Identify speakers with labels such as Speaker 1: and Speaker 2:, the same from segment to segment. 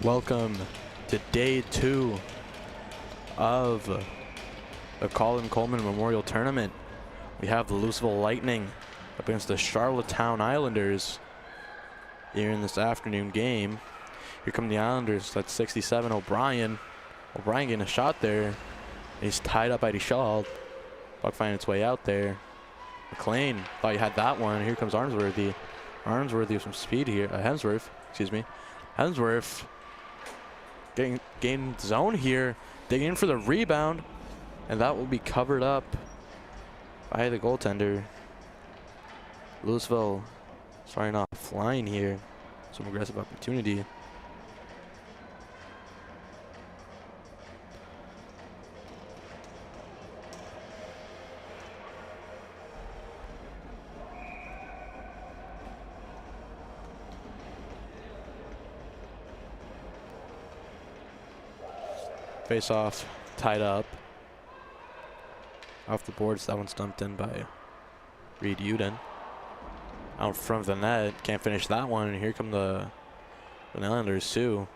Speaker 1: Welcome to day 2 of the Colin Coleman Memorial Tournament. We have the Lewisville Lightning up against the Charlottetown Islanders here in this afternoon game. Here come the Islanders. That's 67 O'Brien. O'Brien getting a shot there. He's tied up by Shaw. Puck finding its way out there. McLean thought he had that one. Here comes Armsworthy. Armsworthy with some speed here. Hemsworth, excuse me. Hemsworth getting zone here, digging in for the rebound, and that will be covered up by the goaltender. Lewisville starting off flying here. Some aggressive opportunity. Face off, tied up. Off the boards, that one's dumped in by Reed Uden. Out front of the net, can't finish that one, and here come the Islanders too.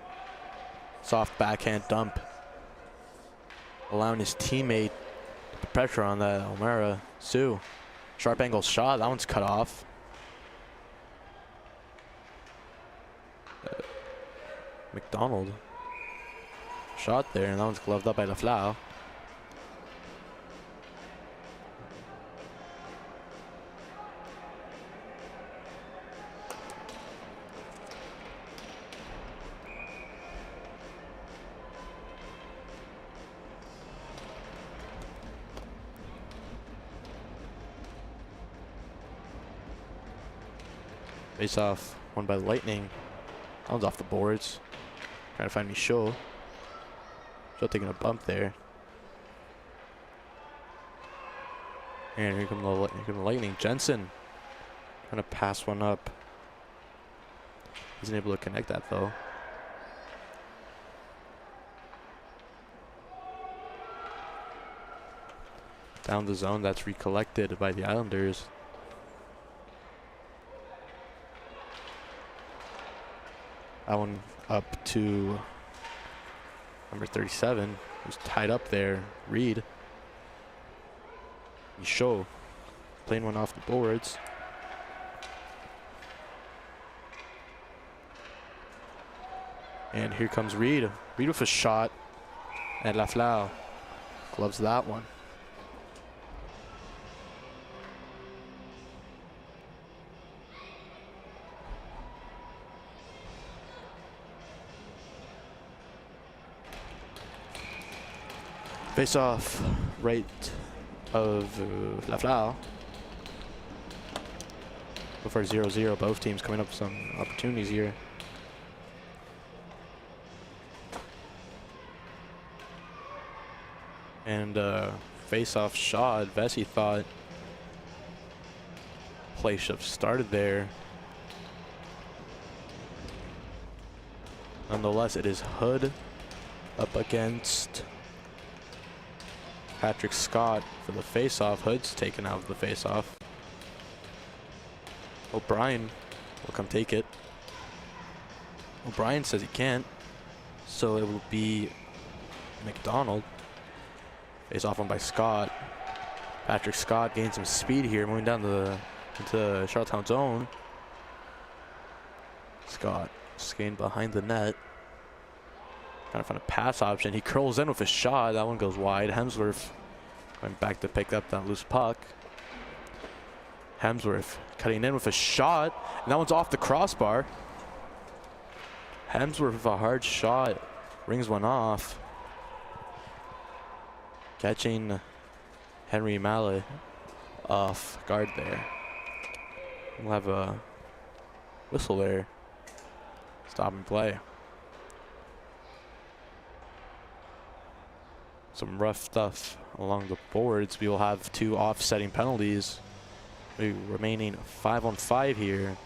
Speaker 1: Soft backhand dump, allowing his teammate to put pressure on that O'Mara. Sue, sharp angle shot, that one's cut off. McDonald. Shot there, and that one's gloved up by LaFleur. Face off, won by the Lightning. That one's off the boards. Trying to find me Shaw. Shaw taking a bump there. And here come the Lightning. Jensen trying to pass one up. He's unable to connect that though. Down the zone, that's recollected by the Islanders. That one up to number 37, who's tied up there, Reed. Show playing one off the boards. And here comes Reed. Reed with a shot, and LaFleur gloves that one. Face off right of LaFleur. For 0-0, both teams coming up with some opportunities here. And face off shot, Vesey thought play should have started there. Nonetheless, it is Hood up against Patrick Scott for the face-off. Hood's taken out of the face-off. O'Brien will come take it. O'Brien says he can't, so it will be McDonald. Face-off one by Scott. Patrick Scott gains some speed here, moving down into Charlottetown zone. Scott skating behind the net. Trying to find a pass option. He curls in with a shot. That one goes wide. Hemsworth going back to pick up that loose puck. Hemsworth cutting in with a shot, and that one's off the crossbar. Hemsworth with a hard shot. Rings one off. Catching Henry Mallet off guard there. We'll have a whistle there. Stop and play. Some rough stuff along the boards. We will have 2 offsetting penalties. We're remaining 5-on-5 here.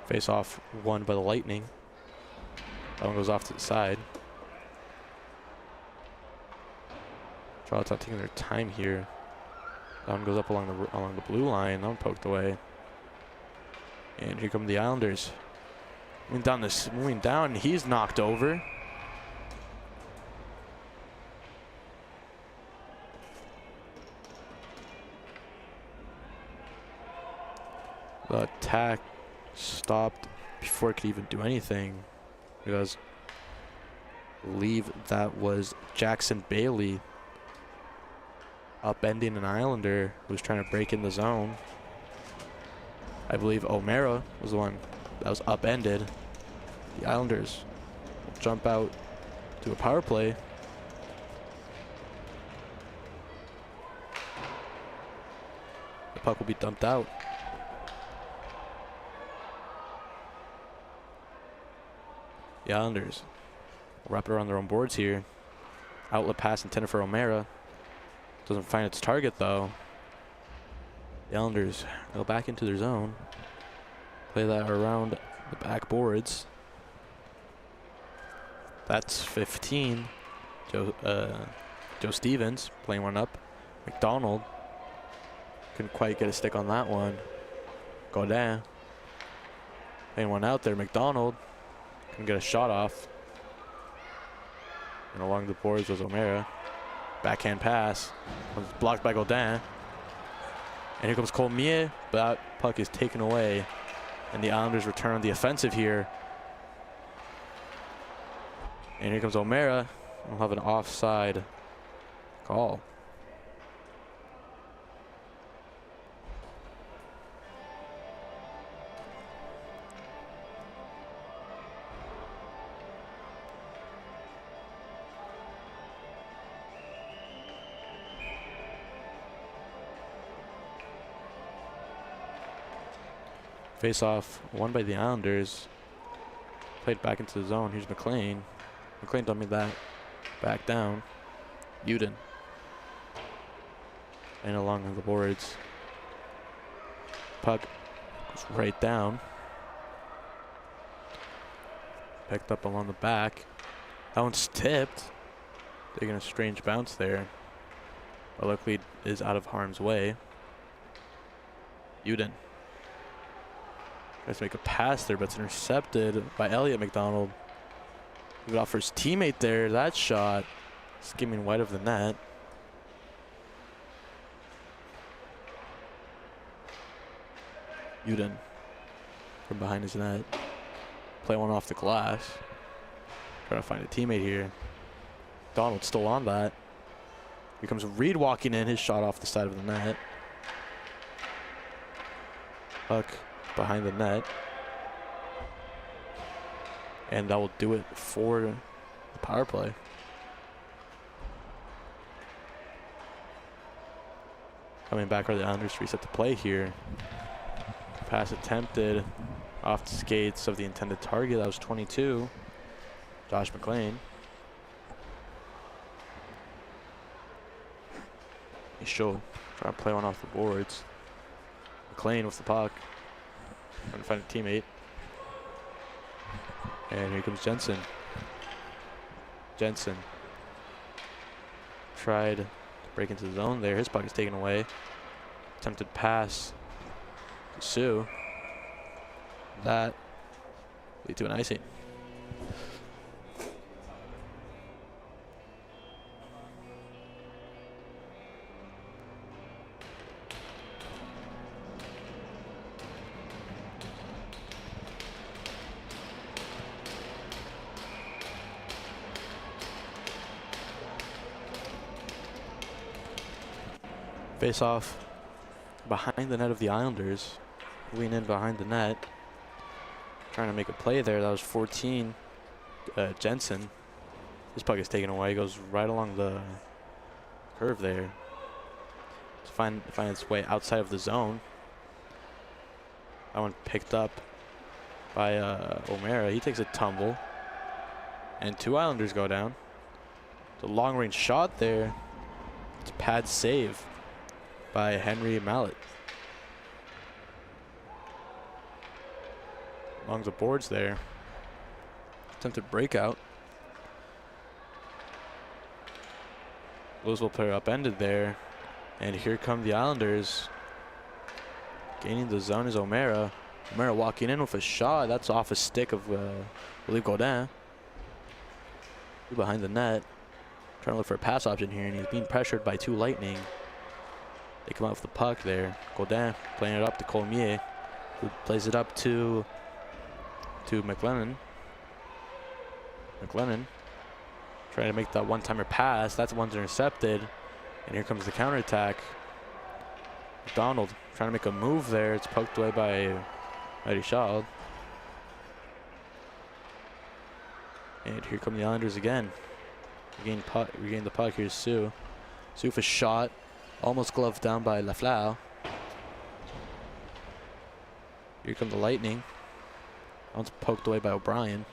Speaker 1: Face off won by the Lightning. That one goes off to the side. Charlottetown taking their time here. That one goes up along the blue line. That one poked away. And here come the Islanders. Moving down, he's knocked over. The attack stopped before it could even do anything, because I believe that was Jackson Bailey upending an Islander who was trying to break in the zone. I believe O'Mara was the one that was upended. The Islanders will jump out to a power play. The puck will be dumped out. The Islanders will wrap it around their own boards here. Outlet pass intended for O'Mara. Doesn't find its target though. The Islanders go back into their zone. Play that around the backboards. That's 15. Joe Stevens playing one up. McDonald couldn't quite get a stick on that one. Godin playing one out there. McDonald couldn't get a shot off. And along the boards was O'Mara. Backhand pass. Was blocked by Godin. And here comes Coleman, but that puck is taken away. And the Islanders return on the offensive here. And here comes O'Mara. We'll have an offside call. Face off won by the Islanders. Played back into the zone. Here's McLean. McLean dumping that back down. Uden. And along the boards. Puck goes right down. Picked up along the back. That one's tipped. Taking a strange bounce there. But luckily it is out of harm's way. Uden. Tries to make a pass there, but it's intercepted by Elliott McDonald. Give it off for his teammate there. That shot skimming wide of the net. Uden from behind his net. Play one off the glass. Trying to find a teammate here. Donald still on that. Here comes Reed walking in. His shot off the side of the net. Puck behind the net. And that will do it for the power play. Coming back are the Islanders to reset the play here. Pass attempted off the skates of the intended target. That was 22. Josh McLean. He showed. Trying to play one off the boards. McLean with the puck. Trying to find a teammate. And here comes Jensen. Jensen tried to break into the zone there. His puck is taken away. Attempted pass to Sue. That lead to an icing. Face off behind the net of the Islanders. Lean in behind the net. Trying to make a play there. That was 14. Jensen. His puck is taken away. Goes right along the curve there. To find its way outside of the zone. That one picked up by O'Mara. He takes a tumble. And two Islanders go down. The long range shot there. It's a pad save by Henry Mallet. Along the boards there. Attempted breakout. Lewisville player upended there. And here come the Islanders. Gaining the zone is O'Mara. O'Mara walking in with a shot. That's off a stick of, I believe, Godin. Behind the net. Trying to look for a pass option here, and he's being pressured by two Lightning. They come out with the puck there. Godin playing it up to Coleman, who plays it up to McLennan. McLennan trying to make that one-timer pass. That one's intercepted. And here comes the counterattack. McDonald trying to make a move there. It's poked away by Mighty Child. And here come the Islanders again. Regain the puck. Here's Sue. Sue for shot. Almost gloved down by Lafleur. Here come the Lightning. That one's poked away by O'Brien.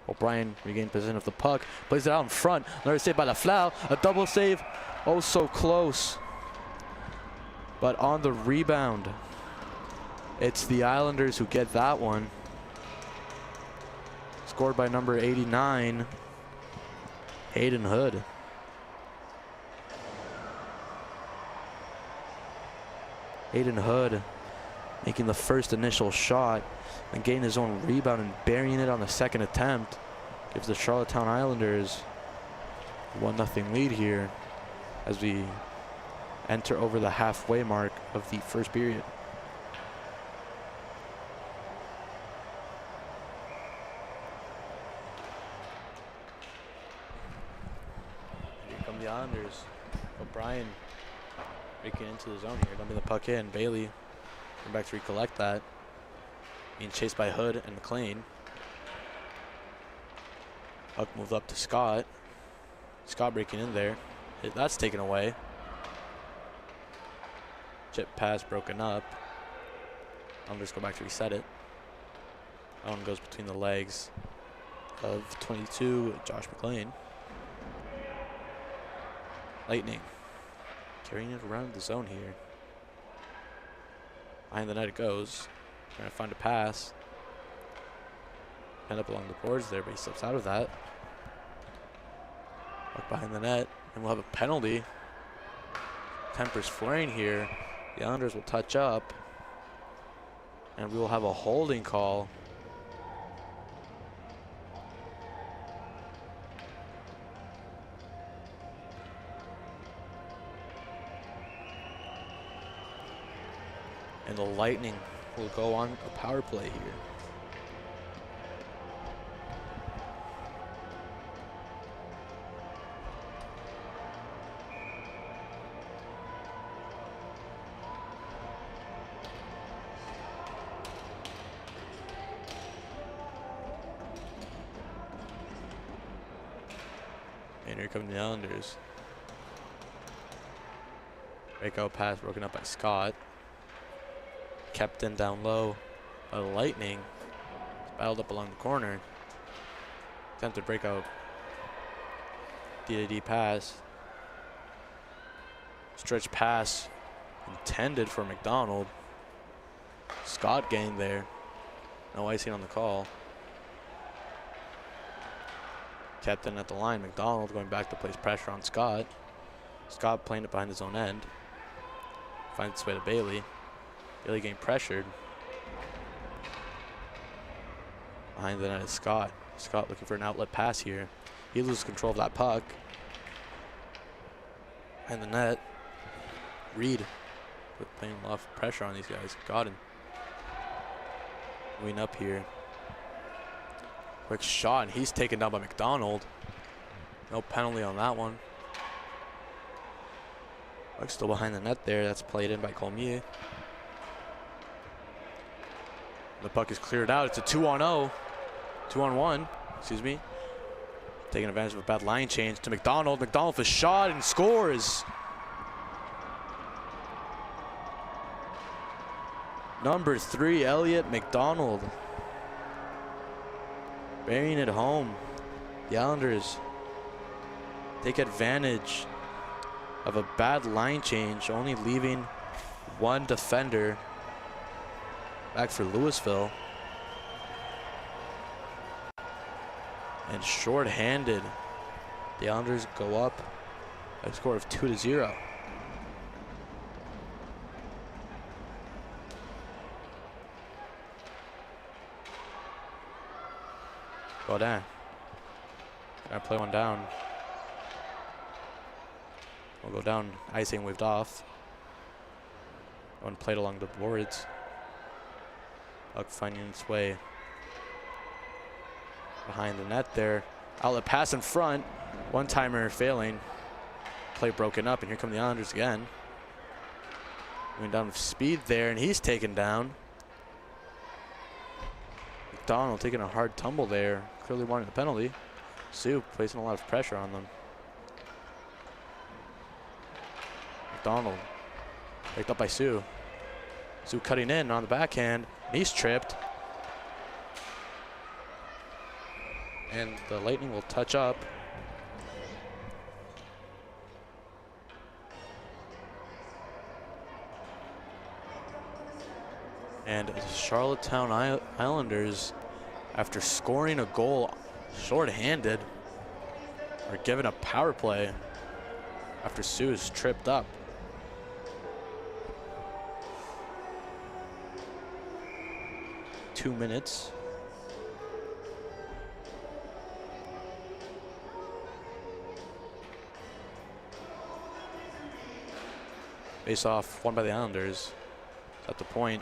Speaker 1: O'Brien regained possession of the puck. Plays it out in front. Another save by Lafleur. A double save. Oh, so close. But on the rebound, it's the Islanders who get that one. Scored by number 89, Hayden Hood. Hayden Hood making the first initial shot and getting his own rebound and burying it on the second attempt. Gives the Charlottetown Islanders a 1-0 lead here as we enter over the halfway mark of the first period. Here come the Islanders. O'Brien breaking into the zone here, dumping the puck in. Bailey coming back to recollect that. Being chased by Hood and McLean. Puck moved up to Scott. Scott breaking in there. That's taken away. Chip pass broken up. Islanders go back to reset it. That one goes between the legs of 22, Josh McLean. Lightning carrying it around the zone here. Behind the net it goes. Trying to find a pass. End up along the boards there, but he slips out of that. Puck behind the net, and we'll have a penalty. Tempers flaring here. The Islanders will touch up, and we will have a holding call. And the Lightning will go on a power play here. And here come the Islanders. Breakout pass broken up by Scott. Kept in down low by the Lightning. Battled up along the corner. Attempted breakout. D-to-D pass. Stretch pass intended for McDonald. Scott gained there. No icing on the call. Kept in at the line. McDonald going back to place pressure on Scott. Scott playing it behind his own end. Finds its way to Bailey. Bailey getting pressured. Behind the net is Scott. Scott looking for an outlet pass here. He loses control of that puck. Behind the net, Reed playing a lot of pressure on these guys. Got him. Moving up here. Quick shot, and he's taken down by McDonald. No penalty on that one. Puck's still behind the net there. That's played in by Coleman. The puck is cleared out. It's a 2-on-0. 2-on-1, excuse me. Taking advantage of a bad line change to McDonald. McDonald for shot and scores. Number 3, Elliot McDonald. Burying it home. The Islanders take advantage of a bad line change, only leaving one defender back for Lewisville. And short-handed. The Islanders go up by a score of 2-0. Go down. Gotta play one down. We'll go down. Icing waved off. One played along the boards. Puck finding its way behind the net there. Outlet pass in front. One-timer failing. Play broken up, and here come the Islanders again. Going down with speed there, and he's taken down. McDonald taking a hard tumble there. Clearly wanting a penalty. Sioux placing a lot of pressure on them. McDonald picked up by Sioux. Sioux cutting in on the backhand. He's tripped. And the Lightning will touch up. And the Charlottetown Islanders, after scoring a goal short-handed, are given a power play after Sioux is tripped up. Two minutes. Face off won by the Islanders. At the point.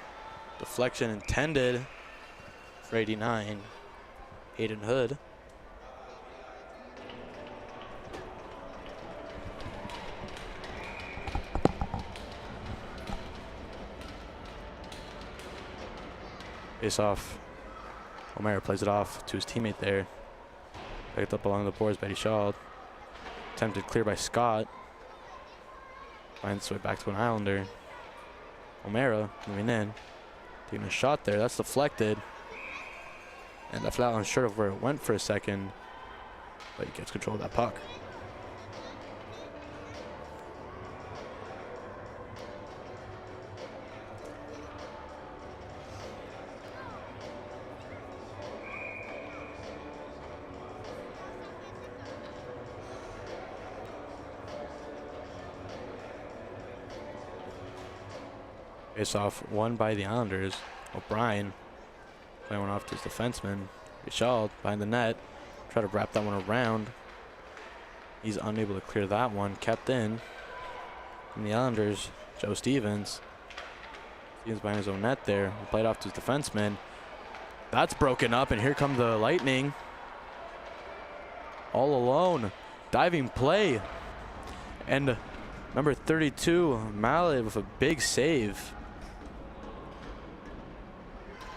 Speaker 1: Deflection intended for 89. Hayden Hood. Face off. O'Mara plays it off to his teammate there. Picked up along the boards by Shaw. Attempted clear by Scott. Finds its way back to an Islander. O'Mara moving in. Taking a shot there. That's deflected. And left out unsure of where it went for a second. But he gets control of that puck. Face off won by the Islanders. O'Brien playing one off to his defenseman. Richard behind the net. Try to wrap that one around. He's unable to clear that one. Kept in. And the Islanders, Joe Stevens. Stevens behind his own net there. Played off to his defenseman. That's broken up, and here come the Lightning. All alone. Diving play. And number 32, Mallet with a big save.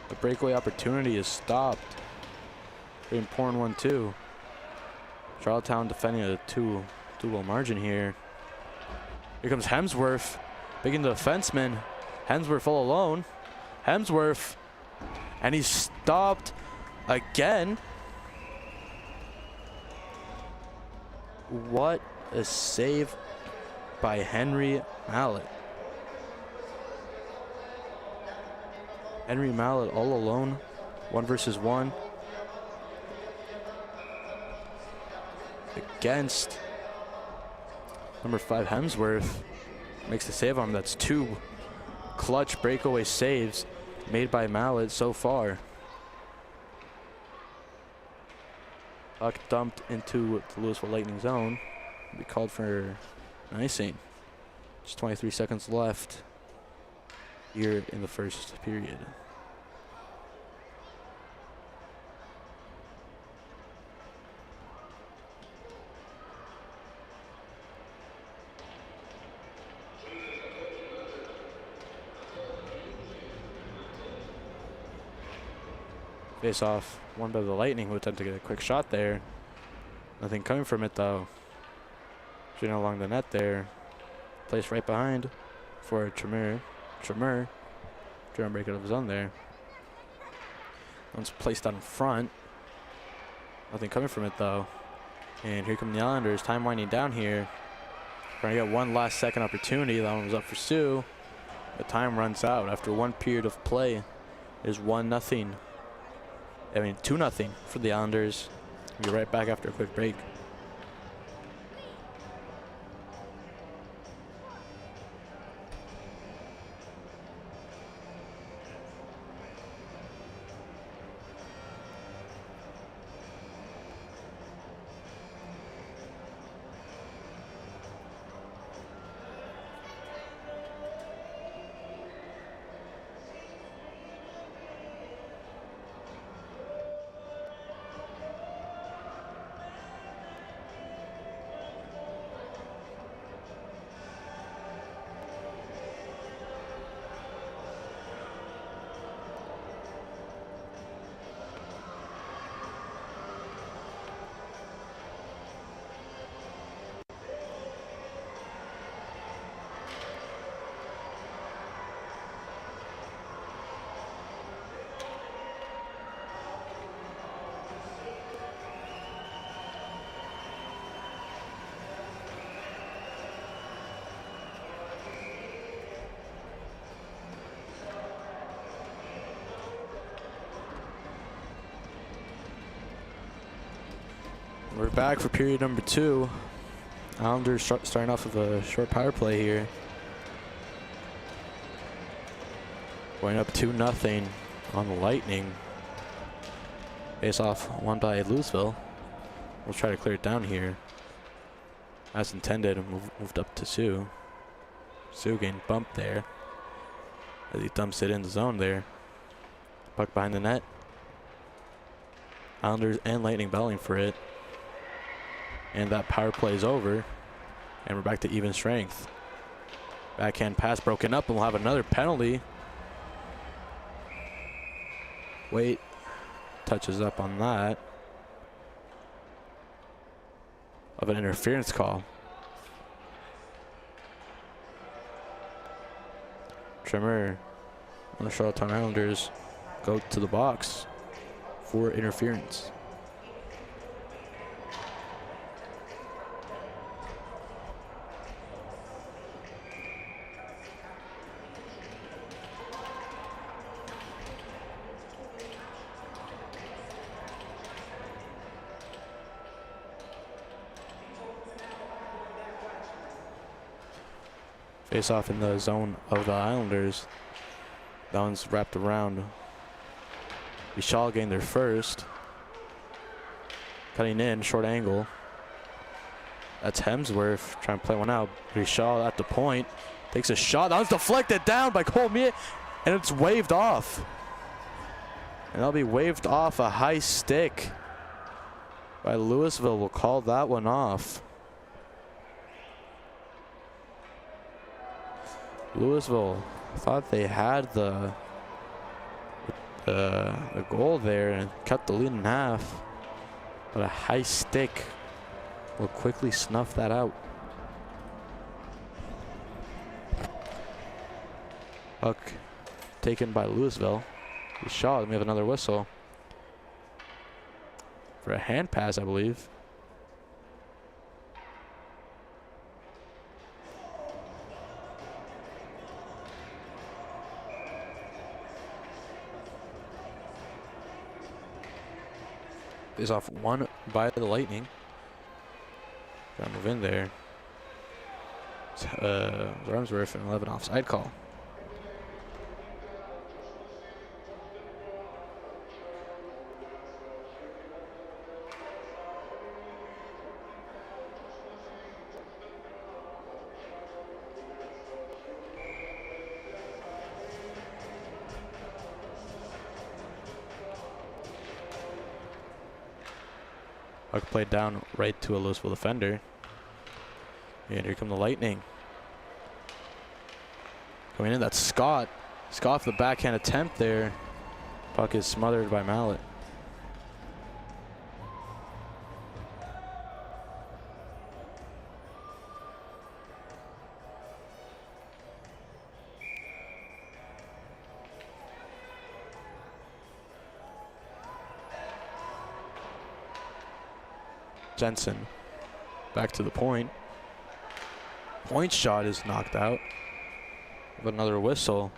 Speaker 1: The breakaway opportunity is stopped. Very important one too. Charlottetown defending a two-goal margin here. Here comes Hemsworth, big into the defenseman. Hemsworth all alone. Hemsworth, and he's stopped again. What a save by Henry Mallet. Henry Mallet all alone, 1-versus-1. Against number 5 Hemsworth. Makes the save on him. That's 2 clutch breakaway saves made by Mallet so far. Puck dumped into the Lewisville Lightning zone. Be called for an icing. Just 23 seconds left here in the first period. Face off won by the Lightning, who attempted to get a quick shot there. Nothing coming from it though. Shooting along the net there. Placed right behind for Tremere. Trying to break it of his own there. One's placed out in front. Nothing coming from it though. And here come the Islanders. Time winding down here. Trying to get one last second opportunity. That one was up for Sioux. The time runs out after one period of play. It is 1-0. I mean 2-0 for the Islanders. Be right back after a quick break. We're back for period number 2. Islanders starting off with a short power play here. Going up 2-0 on the Lightning. Face off won by Lewisville. We'll try to clear it down here. As intended, moved up to Sue. Sue getting bumped there as he dumps it in the zone there. Puck behind the net. Islanders and Lightning battling for it. And that power play is over. And we're back to even strength. Backhand pass broken up, and we'll have another penalty. Wait. Touches up on that. Of an interference call. Trimmer on the Charlottetown Islanders go to the box for interference. Face off in the zone of the Islanders. That one's wrapped around. Vishal getting there first. Cutting in, short angle. That's Hemsworth trying to play one out. Vishal at the point. Takes a shot. That was deflected down by Coleman. And it's waved off. And that'll be waved off a high stick by Lewisville. Will call that one off. Lewisville thought they had the goal there and cut the lead in half, but a high stick will quickly snuff that out. Puck taken by Lewisville. He's shot. We have another whistle for a hand pass, I believe. Is off one by the Lightning. Gotta move in there. Armsworth and 11 offside call. Puck played down right to a Lewisville defender. And here come the Lightning. Coming in, that's Scott. Scott for the backhand attempt there. Puck is smothered by Mallet. Jensen back to the point. Point shot is knocked out. But another whistle.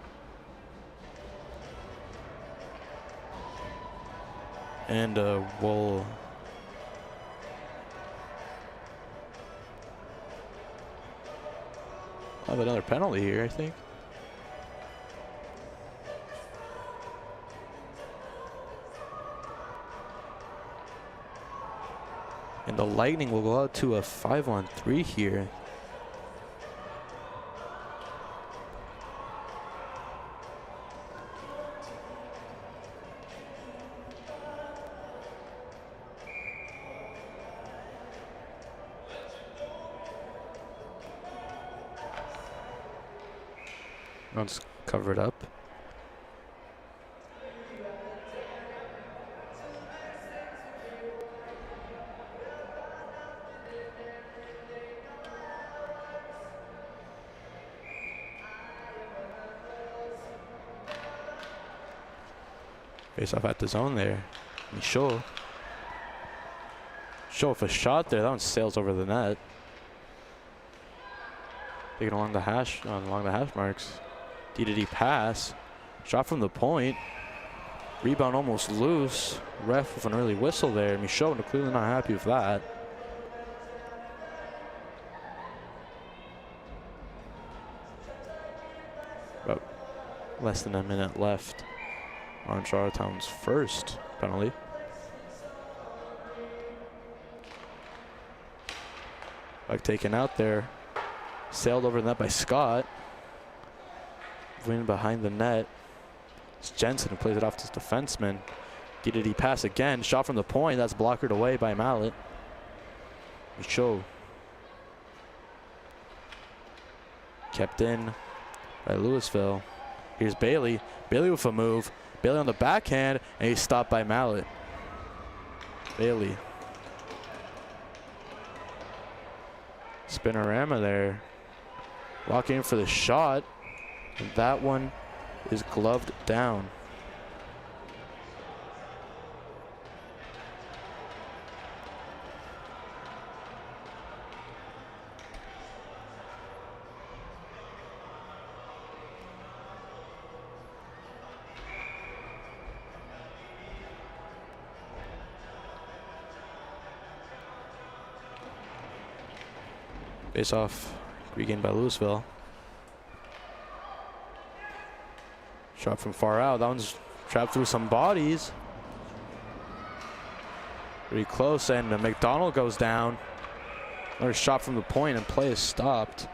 Speaker 1: And we'll Have another penalty here, I think. And the Lightning will go out to a 5-on-3 here. Let's cover it up. Face off at the zone there. Show off a shot there. That one sails over the net. Taking along the hash marks. D-to-D pass. Shot from the point. Rebound almost loose. Ref with an early whistle there. Michaud clearly not happy with that. About less than a minute left on Charlottetown's first penalty. Puck taken out there. Sailed over the net by Scott. Win behind the net. It's Jensen who plays it off to his defenseman. D-to-D pass again. Shot from the point. That's blockered away by Mallet. Michaud. Kept in by Lewisville. Here's Bailey. Bailey with a move. Bailey on the backhand, and he's stopped by Mallet. Bailey. Spinorama there. Walking in for the shot. And that one is gloved down. Face off regained by Lewisville. Shot from far out. That one's trapped through some bodies. Pretty close, and McDonald goes down. Another shot from the point, and play is stopped.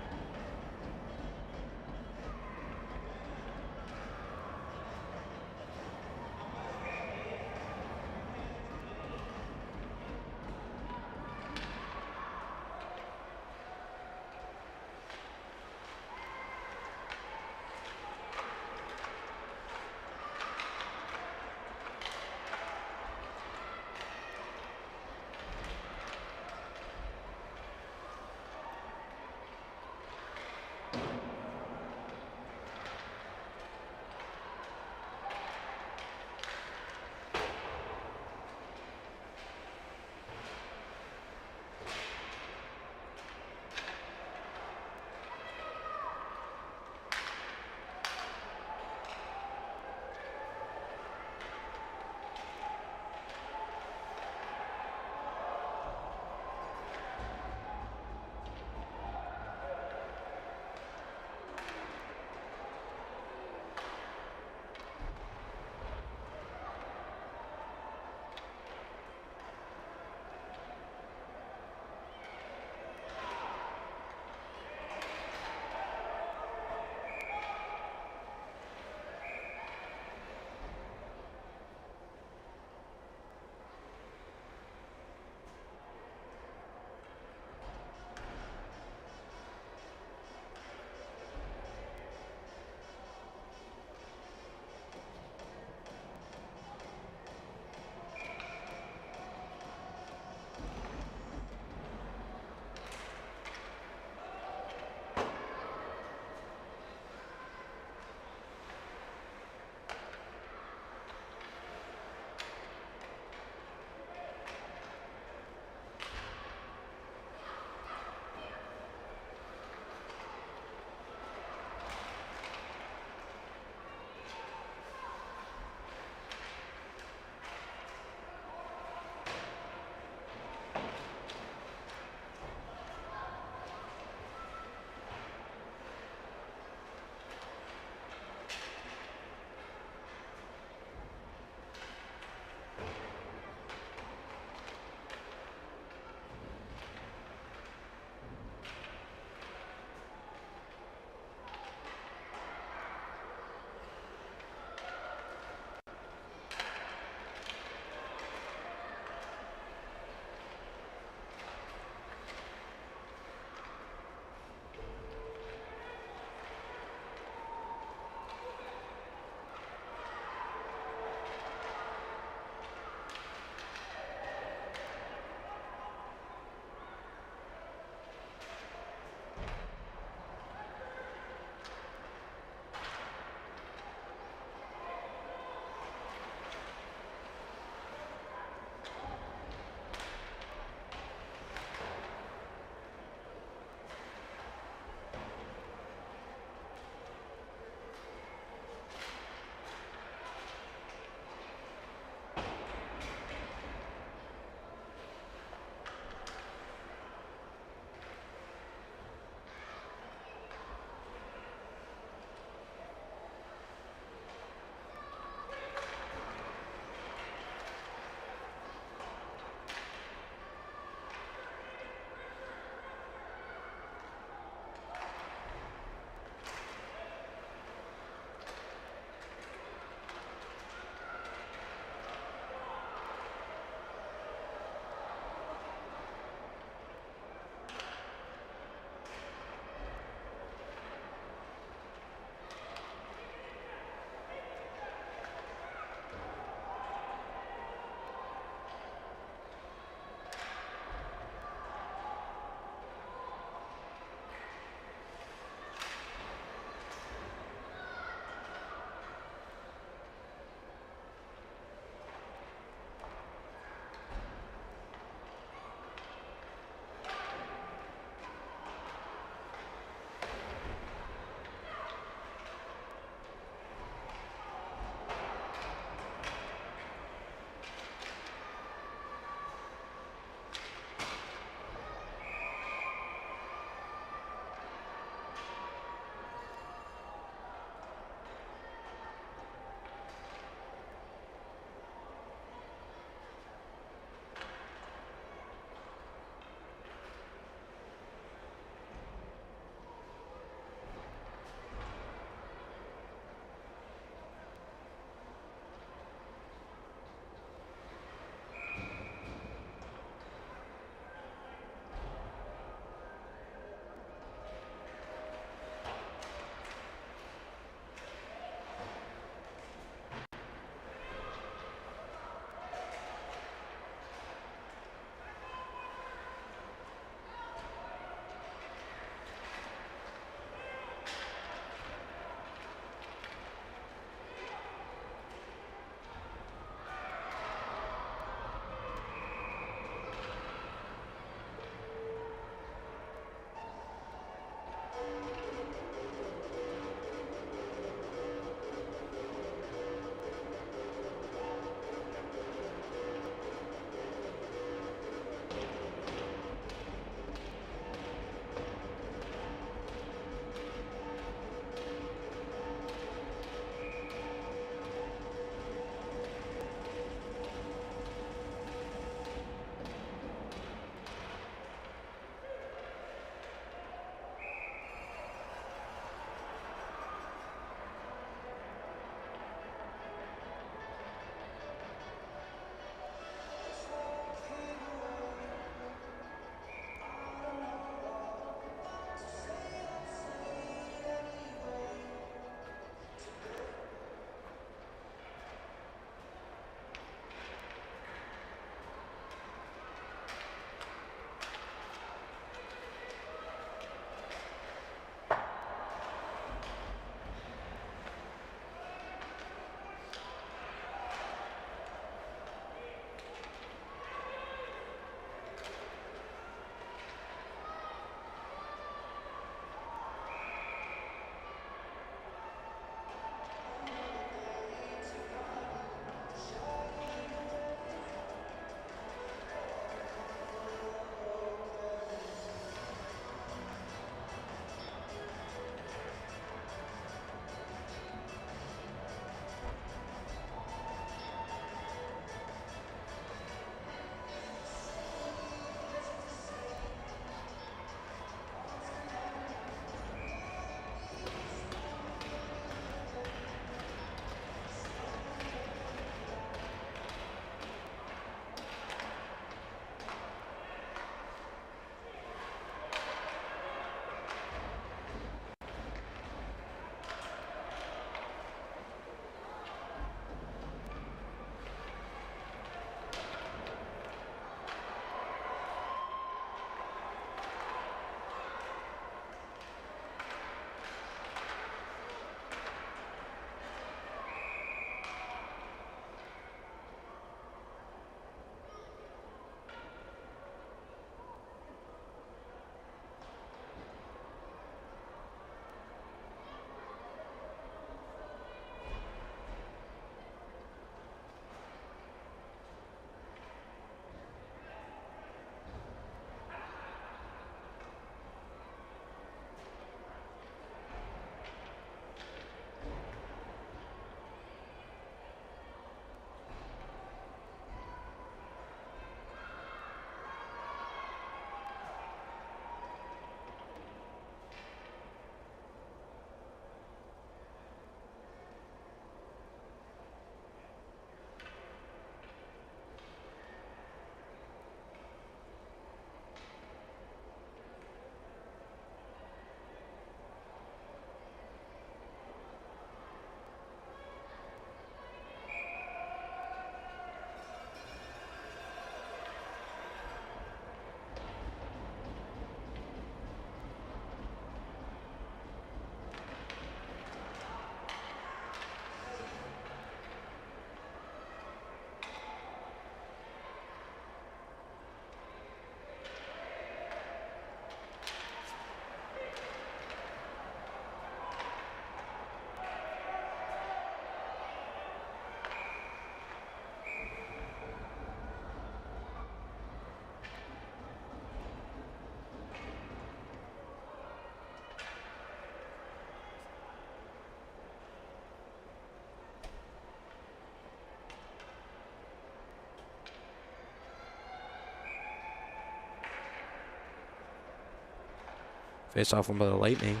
Speaker 1: Face off one by the Lightning.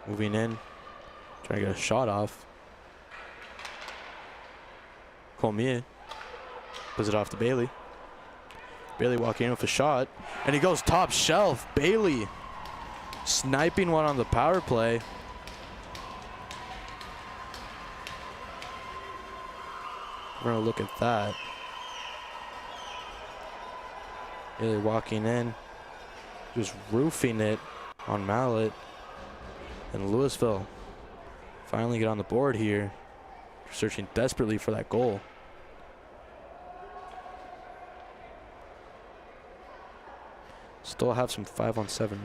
Speaker 1: Moving in. Trying to get a shot off. Coleman puts it off to Bailey. Bailey walking in with a shot. And he goes top shelf. Bailey sniping one on the power play. We're going to look at that. Bailey walking in. Just roofing it on Mallet. And Lewisville finally get on the board here. Searching desperately for that goal. Still have some 5-on-7,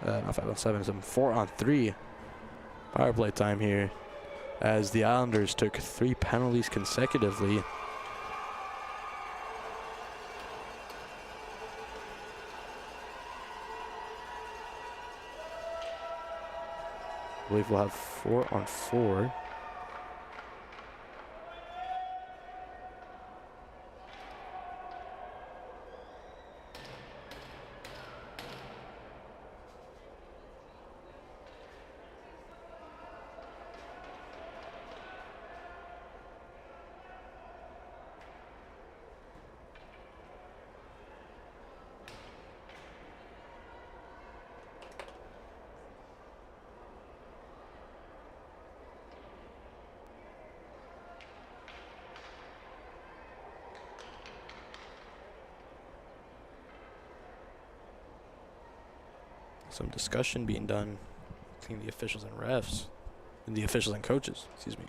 Speaker 1: not 5-on-7, some 4-on-3 power play time here, as the Islanders took 3 penalties consecutively. I believe we'll have 4-on-4. Some discussion being done between the officials and refs, and the officials and coaches, excuse me.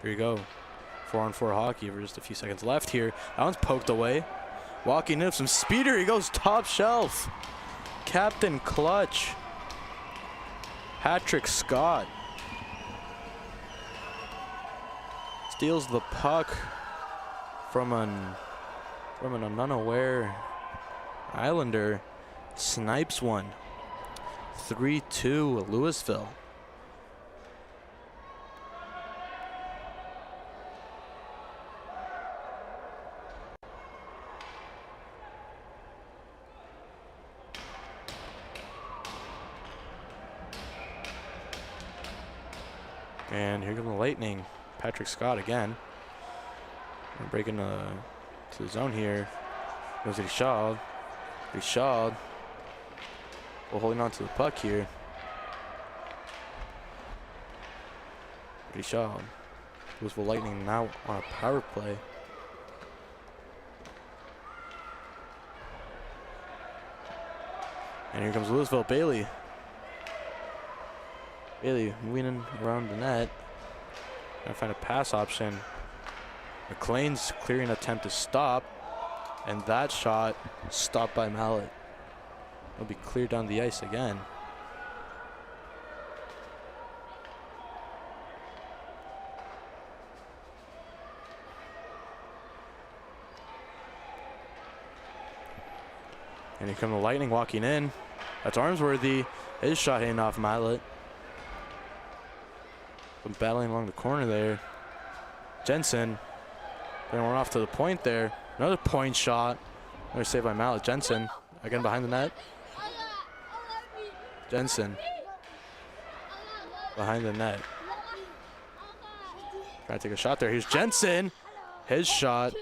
Speaker 1: Here you go. 4-on-4 hockey for just a few seconds left here. That one's poked away. Walking in with some speeder. He goes top shelf. Captain Clutch. Patrick Scott steals the puck from an unaware Islander. Snipes one. 3-2 Lewisville. And here comes the Lightning. Patrick Scott again. We're breaking to the zone here. Goes to Richard. Richard. We're holding on to the puck here. Richard. Lewisville Lightning now on a power play. And here comes Lewisville. Bailey. Bailey moving in around the net. Trying to find a pass option. McLean's clearing attempt to stop. And that shot stopped by Mallet. It'll be cleared down the ice again. And here come the Lightning walking in. That's Armsworthy. His shot hitting off Mallet. Been battling along the corner there. Jensen. Bringing one off to the point there. Another point shot. Another save by Mallet. Jensen again behind the net. Jensen behind the net. Trying to take a shot there. Here's Jensen. His shot.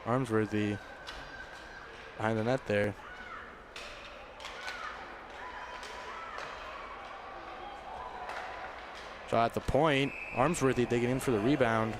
Speaker 1: Armsworthy behind the net there. Shot at the point. Armsworthy digging in for the rebound.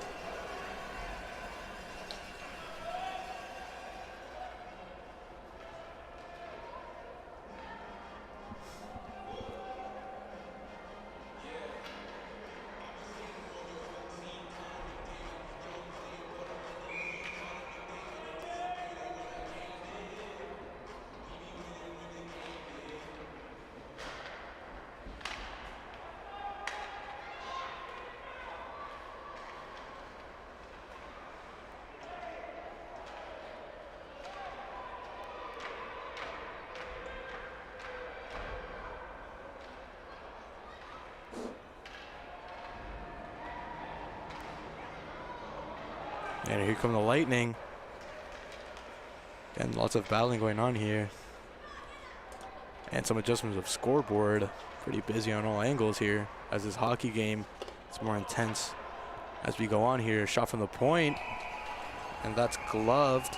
Speaker 1: And here come the Lightning. Again, lots of battling going on here. And some adjustments of scoreboard. Pretty busy on all angles here as this hockey game is more intense as we go on here. Shot from the point. And that's gloved.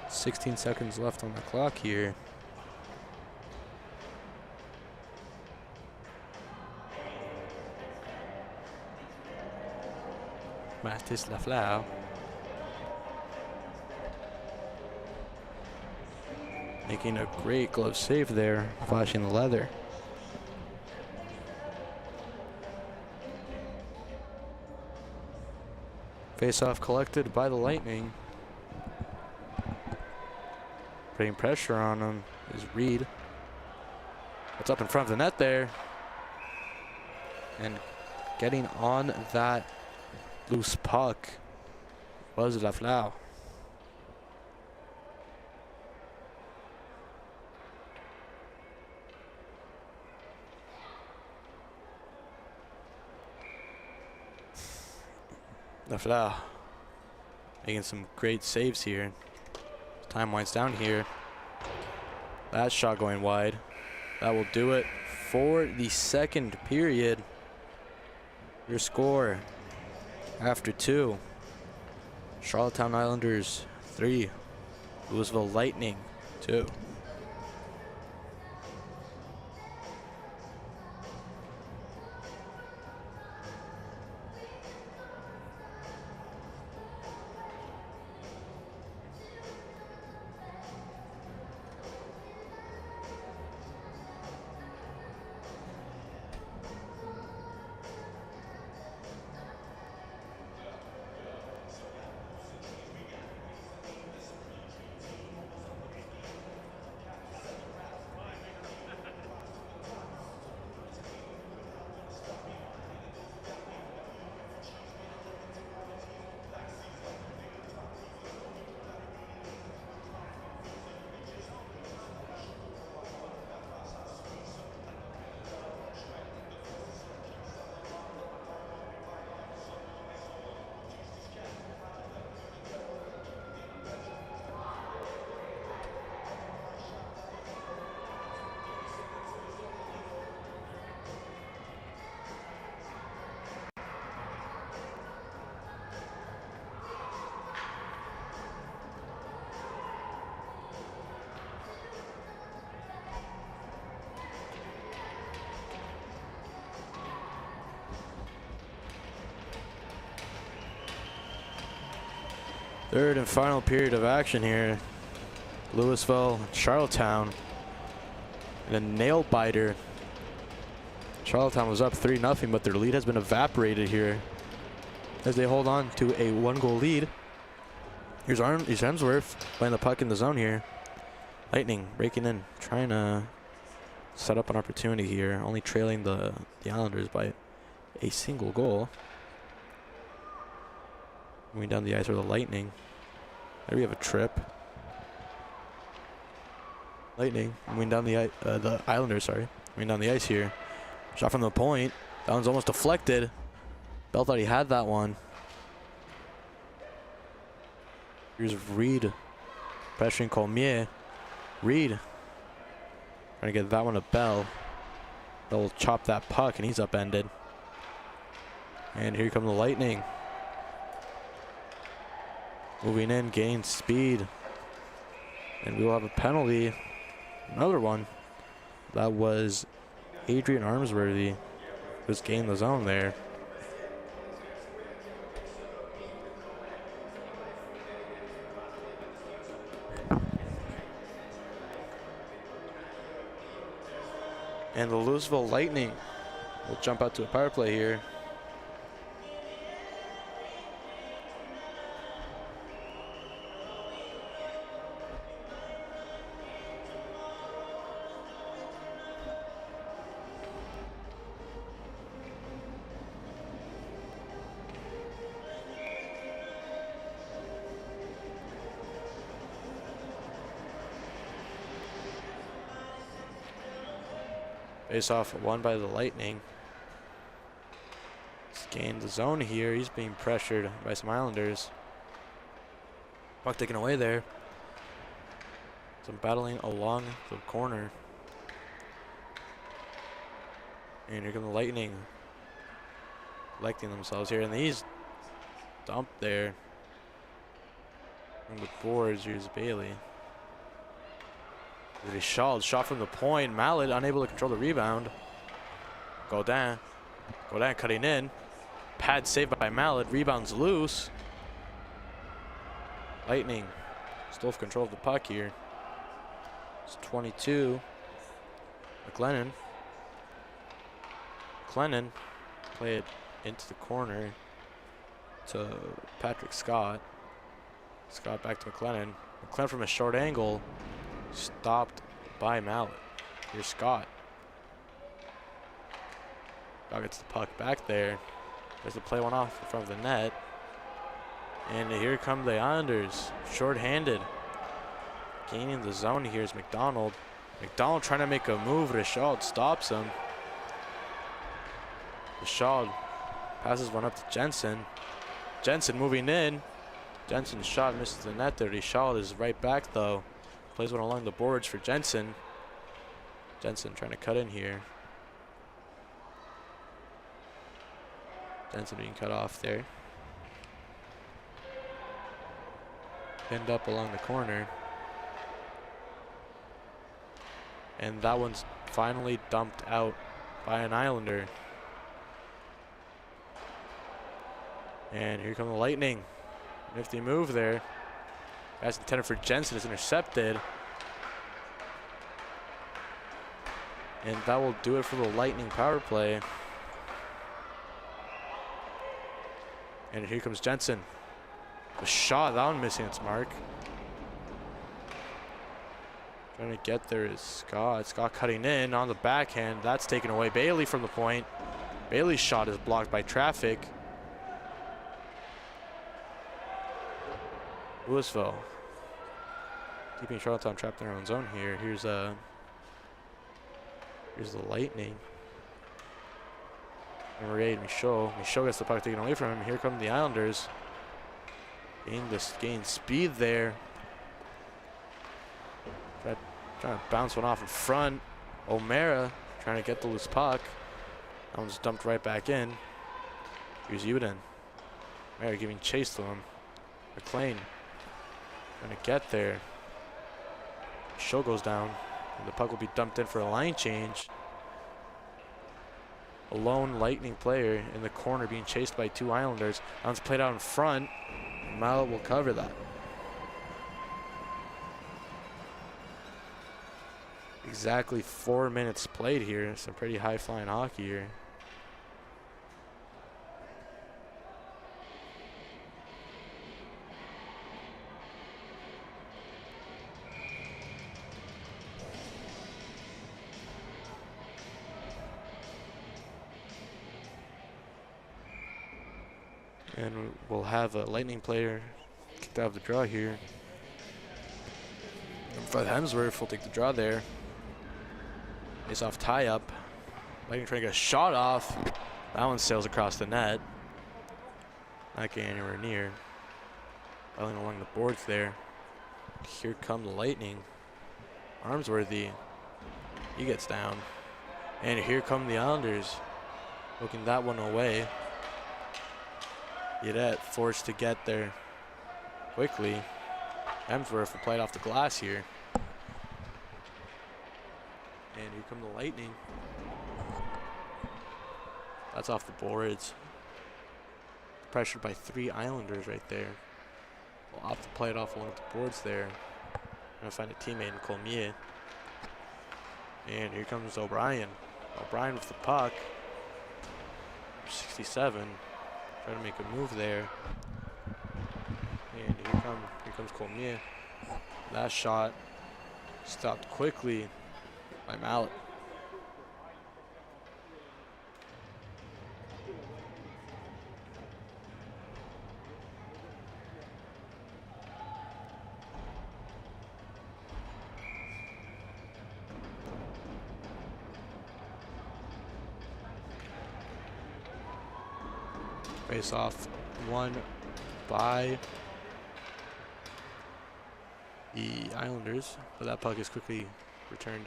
Speaker 1: "16 seconds left on the clock here. Mathis Laflau. Making a great glove save there, flashing the leather. Face-off collected by the Lightning. Putting pressure on him is Reed. What's up in front of the net there? And getting on that loose puck was Laflau. Laflau making some great saves here. Time winds down here. That shot going wide. That will do it for the second period. Your score after 2. Charlottetown Islanders 3. Lewisville Lightning 2. Third and final period of action here. Lewisville, Charlottetown, and a nail biter. Charlottetown was up 3-0, but their lead has been evaporated here as they hold on to a 1-goal lead. Here's Hemsworth playing the puck in the zone here. Lightning breaking in, trying to set up an opportunity here, only trailing the Islanders by a single goal. Moving down the ice for the Lightning. There we have a trip. Lightning moving down the Islanders, sorry. Moving down the ice here. Shot from the point. That one's almost deflected. Bell thought he had that one. Here's Reed pressuring Colmier. Reed trying to get that one to Bell. Bell will chop that puck and he's upended. And here come the Lightning. Moving in, gain speed. And we will have a penalty. Another one. That was Adrian Armsworthy. Just gained the zone there. And the Lewisville Lightning will jump out to a power play here. Face off won by the Lightning. He's gained the zone here. He's being pressured by some Islanders. Puck taken away there. Some battling along the corner. And here come the Lightning. Collecting themselves here. And he's dumped there. On the boards, here's Bailey. Shot from the point. Mallet unable to control the rebound. Godin cutting in. Pad saved by Mallet. Rebounds loose. Lightning still have control of the puck here. It's 22. McLennan. McLennan play it into the corner to Patrick Scott. Scott back to McLennan. McLennan from a short angle. Stopped by Mallet. Here's Scott. Scott gets the puck back there. Tries to play one off in front of the net. And here come the Islanders. Short-handed. Gaining the zone here is McDonald. McDonald trying to make a move. Richard stops him. Richard passes one up to Jensen. Jensen moving in. Jensen's shot misses the net there. Richard is right back though. Plays one along the boards for Jensen. Jensen trying to cut in here. Jensen being cut off there. Pinned up along the corner. And that one's finally dumped out by an Islander. And here come the Lightning. Nifty move there. Pass intended for Jensen is intercepted. And that will do it for the Lightning power play. And here comes Jensen. The shot, that one missing its mark. Trying to get there is Scott. Scott cutting in on the backhand. That's taken away. Bailey from the point. Bailey's shot is blocked by traffic. Lewisville keeping Charlottetown trapped in their own zone here. Here's the Lightning. Number 8, Michaud. Michaud gets the puck taken away from him. Here come the Islanders. Gain speed there. Trying to bounce one off in front. O'Mara trying to get the loose puck. That one's dumped right back in. Here's Uden. O'Mara giving chase to him. McLean trying to get there. Show goes down. And the puck will be dumped in for a line change. A lone Lightning player in the corner being chased by 2 Islanders. That one's played out in front. Mallet will cover that. Exactly 4 minutes played here. Some pretty high-flying hockey here. And we'll have a Lightning player kicked out of the draw here. For Hemsworth, will take the draw there. Face off tie up. Lightning trying to get a shot off. That one sails across the net. Not getting anywhere near. Battling along the boards there. Here come the Lightning. Armsworthy. He gets down. And here come the Islanders. Poking that one away. Yet forced to get there quickly. Hemsworth will play it off the glass here. And here come the Lightning. That's off the boards. Pressured by 3 Islanders right there. We'll opt to play it off along the boards there. Gonna find a teammate in Coleman. And here comes O'Brien. O'Brien with the puck. 67. Trying to make a move there. And here comes Coleman. That shot stopped quickly by Mallet. Face off won by the Islanders, but that puck is quickly returned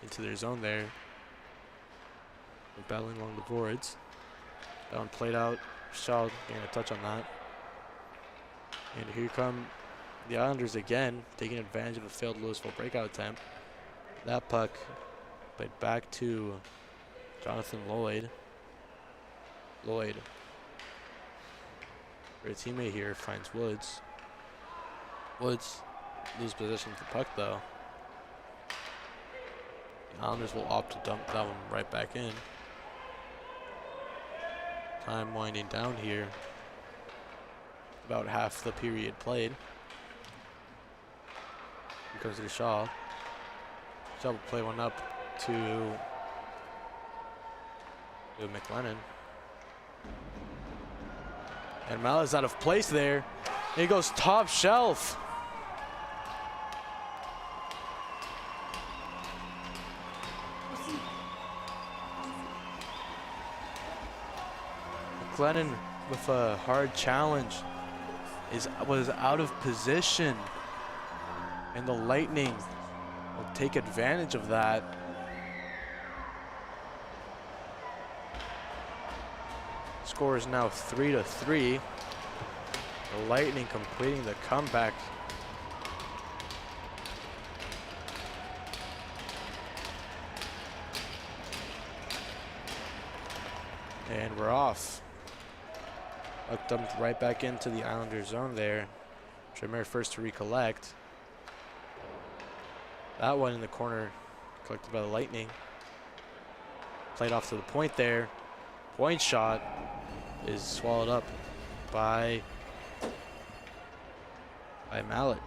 Speaker 1: into their zone there. They're battling along the boards. That one played out. Shaw getting a touch on that. And here come the Islanders again, taking advantage of a failed Lewisville breakout attempt. That puck played back to Jonathan Lloyd. Lloyd, their teammate here, finds Woods. Woods loses possession of the puck though. The Islanders will opt to dump that one right back in. Time winding down here. About half the period played. Here comes to Shaw. Shaw will play one up to McLennan. And Mallet's out of place there. He goes top shelf. McLennan with a hard challenge was out of position. And the Lightning will take advantage of that. Score is now 3-3. The Lightning completing the comeback. And we're off. Puck dumped right back into the Islanders zone there. Tremere first to recollect. That one in the corner collected by the Lightning. Played off to the point there. Point shot is swallowed up by Mallet.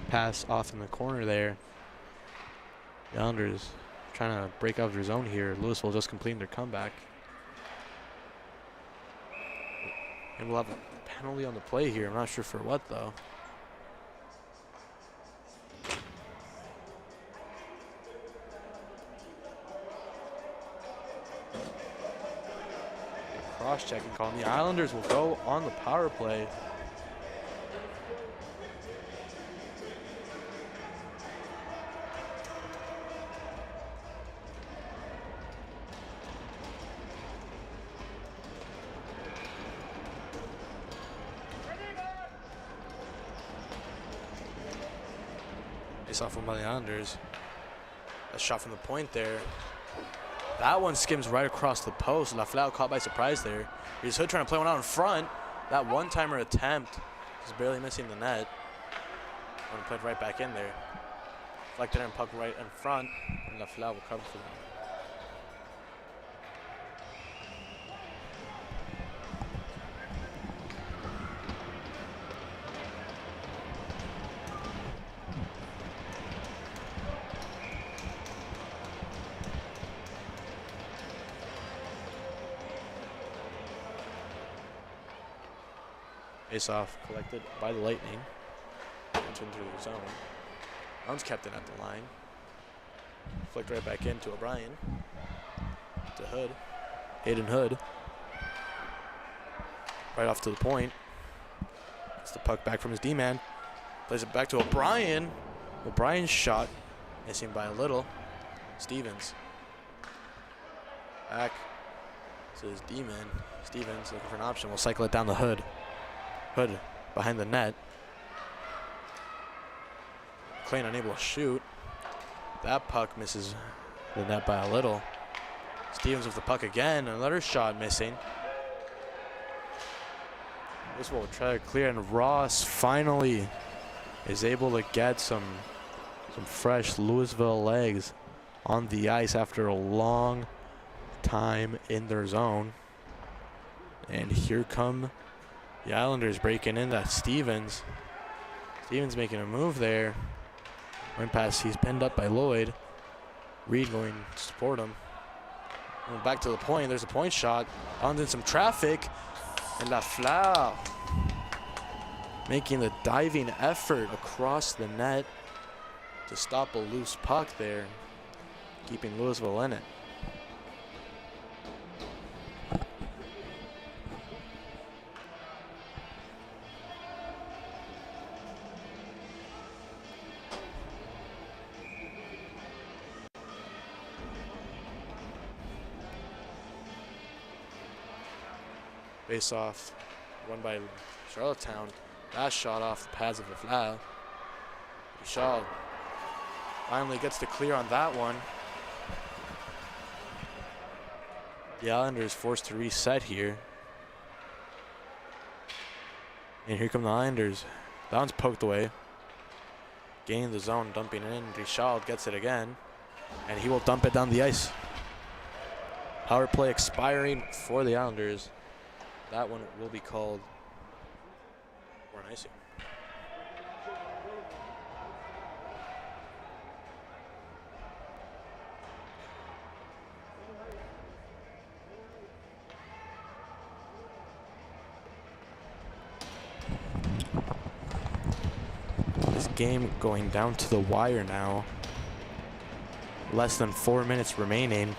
Speaker 1: Pass off in the corner there. The Islanders trying to break out of their zone here. Lewisville just completing their comeback. And we'll have a penalty on the play here. I'm not sure for what though. Cross-checking call. And the Islanders will go on the power play. Off one by the Islanders. A shot from the point there. That one skims right across the post. Lafleur caught by surprise there. Here's Hood trying to play one out in front. That one-timer attempt is barely missing the net. One played right back in there. Deflected and puck right in front, and Lafleur will cover for Face off collected by the Lightning. Entering through the zone. Brown's kept it at the line. Flicked right back into O'Brien. To Hood. Hayden Hood. Right off to the point. Gets the puck back from his D-man. Plays it back to O'Brien. O'Brien's shot. Missing by a little. Stevens. Back to his D-man. Stevens looking for an option. We'll cycle it down the Hood. Hood behind the net. McLean unable to shoot. That puck misses the net by a little. Stevens with the puck again. Another shot missing. This will try to clear, and Ross finally is able to get some fresh Lewisville legs on the ice after a long time in their zone. And here come the Islanders breaking in. That Stevens. Stevens making a move there. Went past, he's pinned up by Lloyd. Reed going to support him. Going back to the point, there's a point shot. On in some traffic. And Lafleur making the diving effort across the net to stop a loose puck there, keeping Lewisville in it. Face off, won by Charlottetown. That shot off the pads of Lafleur. Shaw finally gets to clear on that one. The Islanders forced to reset here. And here come the Islanders. That one's poked away. Gaining the zone, dumping it in. Richard gets it again. And he will dump it down the ice. Power play expiring for the Islanders. That one will be called for an icing. This game going down to the wire now. Less than 4 minutes remaining.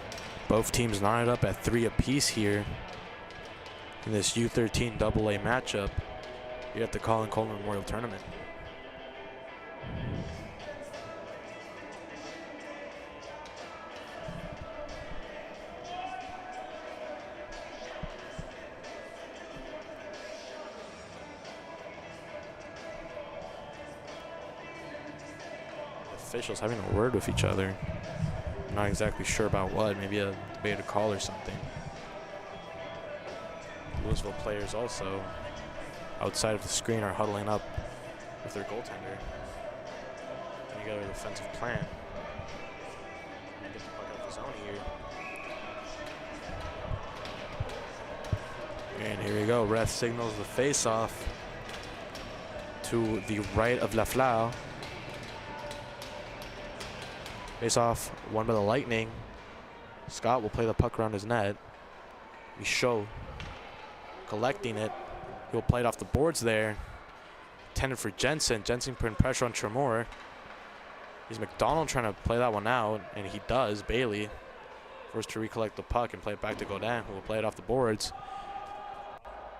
Speaker 1: Both teams knotted up at 3 apiece here in this U13AA matchup here at the Colin Coleman Memorial Tournament. Officials having a word with each other. I'm not exactly sure about what, maybe a debate a call or something. Lewisville players also outside of the screen are huddling up with their goaltender, putting together a defensive plan. And get the puck out of the zone here. And here we go. Ref signals the face-off to the right of Lafleur. Face-off won by the Lightning. Scott will play the puck around his net. Michaud collecting it. He'll play it off the boards there. Intended for Jensen. Jensen putting pressure on Tremor. He's McDonald trying to play that one out, and he does. Bailey forced to recollect the puck and play it back to Godin, who will play it off the boards.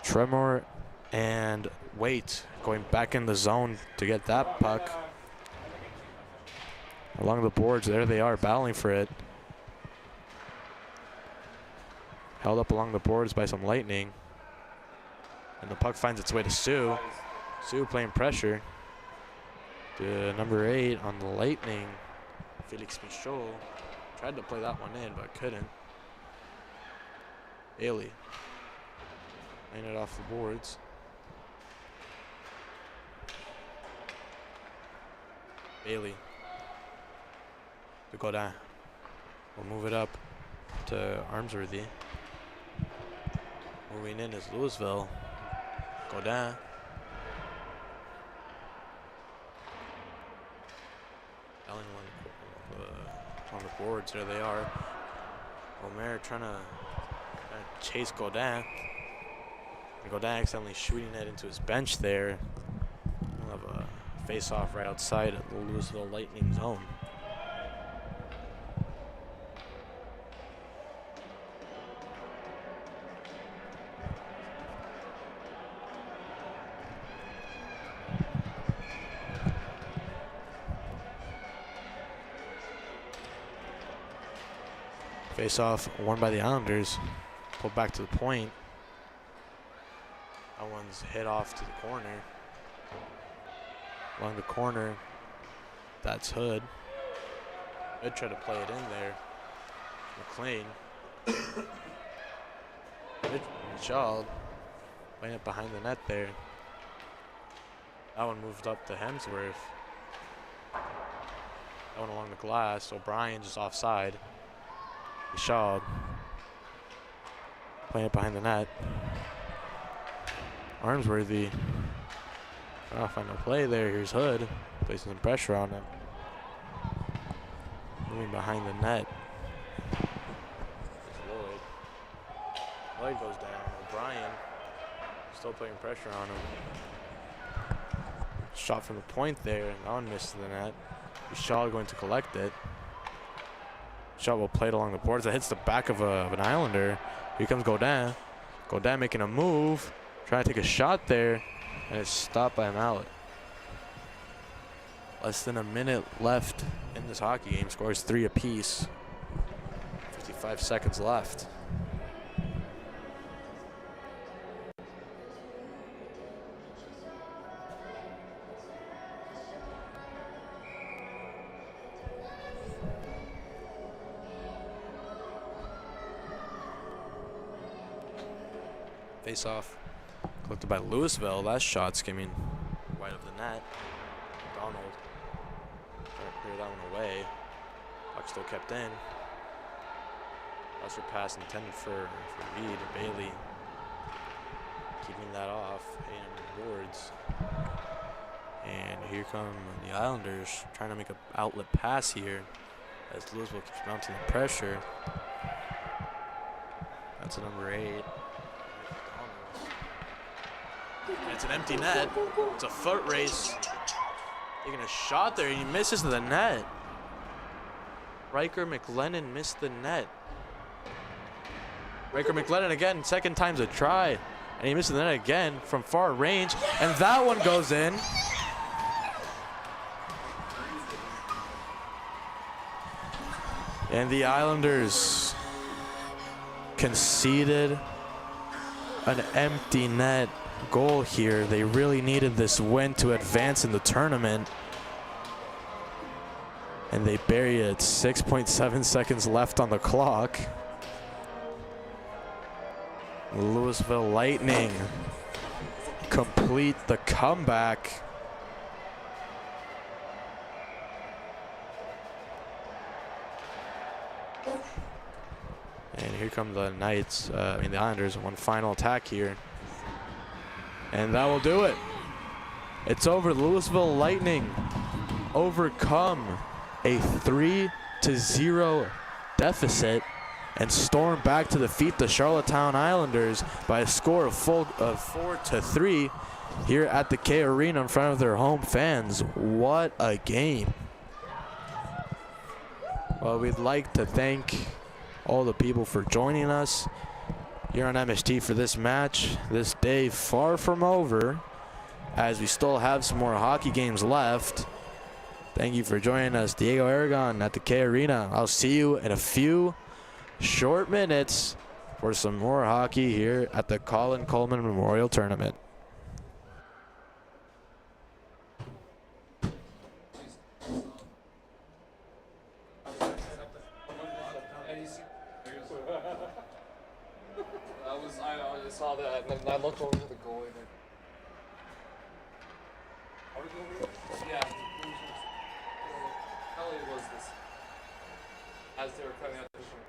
Speaker 1: Tremor and Waite going back in the zone to get that puck. Along the boards, there they are, battling for it. Held up along the boards by some Lightning. And the puck finds its way to Sue. Sue playing pressure. To number 8 on the Lightning. Felix Michaud tried to play that one in, but couldn't. Bailey laying it off the boards. Bailey to Godin. We'll move it up to Armsworthy. Moving in is Lewisville. Godin. On the boards, there they are. Omer trying to chase Godin. Godin accidentally shooting it into his bench there. We'll have a face-off right outside of the Lewisville Lightning zone. Face-off won by the Islanders. Pulled back to the point. That one's hit off to the corner. Along the corner, that's Hood. Hood tried to play it in there. McLean. Child playing it behind the net there. That one moved up to Hemsworth. That one along the glass. O'Brien just offside. Shaw playing it behind the net. Armsworthy trying to find a play there. Here's Hood placing some pressure on him. Moving behind the net. Lloyd. Lloyd goes down. O'Brien still putting pressure on him. Shot from the point there, and that one missed the net. Shaw going to collect it. Shot will play it along the boards. That hits the back of an Islander. Here comes Godin. Godin making a move. Trying to take a shot there. And it's stopped by a mallet. Less than a minute left in this hockey game. Scores 3 apiece. 55 seconds left. Face-off collected by Lewisville. That shot skimming wide of the net. Donald trying to clear that one away. Puck still kept in. That's for pass intended for Reed. Bailey keeping that off. Hayden boards. And here come the Islanders trying to make an outlet pass here as Lewisville keeps mounting the pressure. That's a number 8. It's an empty net. It's a foot race. Taking a shot there. He misses the net. Riker McLennan missed the net. Riker McLennan again. Second time's a try. And he misses the net again from far range. And that one goes in. And the Islanders conceded an empty net goal here. They really needed this win to advance in the tournament. And they bury it. 6.7 seconds left on the clock. Lewisville Lightning complete the comeback. And here come the Knights, the Islanders, one final attack here. And that will do it. It's over. Lewisville Lightning overcome a 3-0 deficit and storm back to defeat the Charlottetown Islanders by a score of 4-3 here at the K Arena in front of their home fans. What a game. Well, we'd like to thank all the people for joining us here on MST for this match. This day far from over, as we still have some more hockey games left. Thank you for joining us, Diego Aragon at the K Arena. I'll see you in a few short minutes for some more hockey here at the Colin Coleman Memorial Tournament.
Speaker 2: I saw that, and then I looked over to the goalie. Yeah. How late was this? As they were cutting out the show.